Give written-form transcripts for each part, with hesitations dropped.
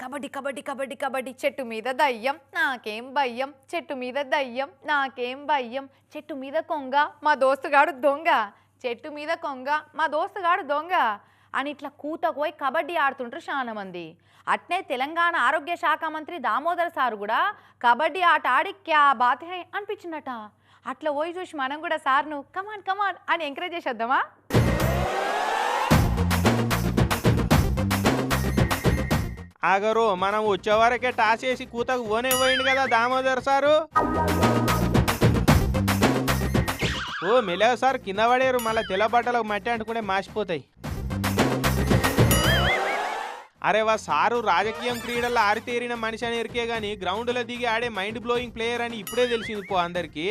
కబడ్డీ కబడ్డీ కబడ్డీ కబడ్డీ చెట్టు మీద దయ్యం నాకేం భయం చెట్టు మీద దయ్యం నాకేం భయం చెట్టు మీద కొంగ మా దోస్తుగాడు దొంగ చెట్టు మీద కొంగ మా దోస్తుగాడు దొంగ అని ఇట్లా కూతకు పోయి కబడ్డీ ఆడుతుంటారు చాలా మంది. అట్నే తెలంగాణ ఆరోగ్య శాఖ మంత్రి దామోదర్ సార్ కూడా కబడ్డీ ఆట ఆడి క్యా బాత్ హై అనిపించిందట. అట్లా పోయి చూసి మనం కూడా సార్ను కమాన్ కమాన్ అని ఎంకరేజ్ చేసేద్దామా? ఆగరు మనం వచ్చేవరకే టాస్ వేసి కూతకు ఓనే పోయింది కదా దామోదర్ సారు. ఓ మెలగ సార్ కింద పడేరు, మళ్ళీ తెల్ల బట్టలకు మట్టి అంటుకుంటే మాసిపోతాయి. అరే వా సారు రాజకీయం క్రీడల్లో ఆరితేరిన మనిషి అని ఎరికే గాని గ్రౌండ్లో దిగి ఆడే మైండ్ బ్లోయింగ్ ప్లేయర్ అని ఇప్పుడే తెలిసింది పో అందరికి.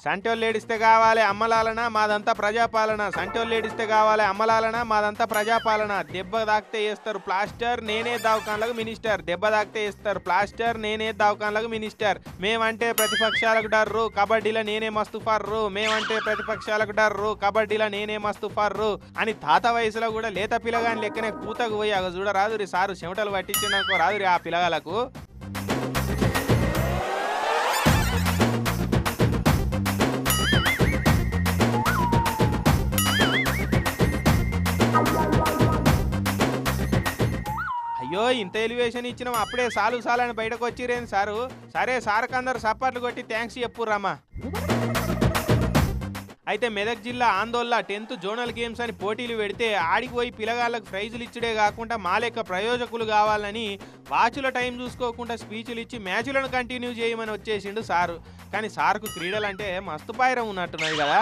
సంటోళ్ళు ఏడిస్తే కావాలి అమ్మలాలన మాదంతా ప్రజాపాలన, సంటోళ్ళు ఏడిస్తే కావాలి అమ్మలాలన మాదంతా ప్రజాపాలన. దెబ్బ తాకితే వేస్తారు ప్లాస్టర్ నేనే దవాఖానలకు మినిస్టర్, దెబ్బ తాకితే వేస్తారు ప్లాస్టర్ నేనే దవాఖానలకు మినిస్టర్. మేమంటే ప్రతిపక్షాలకు డర్రు కబడ్డీలో నేనే మస్తు ఫర్రు, మేమంటే ప్రతిపక్షాలకు డర్రు కబడ్డీలో నేనే మస్తు ఫర్రు అని తాత వయసులో కూడా లేత పిల్లగాని లెక్కనే కూతకు పోయి అగ చూడ రాదురి సారు చెమటలు పట్టించినాకో రాదురి ఆ పిల్లగాలకు. అయ్యో ఇంత ఎలివేషన్ ఇచ్చినాం అప్పుడే సాలు సాలని బయటకు వచ్చిరేంది సారు. సరే సార్కి అందరు సప్పట్లు కొట్టి థ్యాంక్స్ చెప్పుర్రమ్మా. అయితే మెదక్ జిల్లా ఆందోళన 10th జోనల్ గేమ్స్ అని పోటీలు పెడితే ఆడికి పోయి పిల్లగాళ్ళకు ప్రైజులు ఇచ్చుడే కాకుండా మా లెక్క ప్రయోజకులు కావాలని వాచుల టైం చూసుకోకుండా స్పీచ్లు ఇచ్చి మ్యాచ్లను కంటిన్యూ చేయమని వచ్చేసిండు సారు. కానీ సార్కు క్రీడలంటే మస్తు పాయిరం ఉన్నట్టున్నది కదా.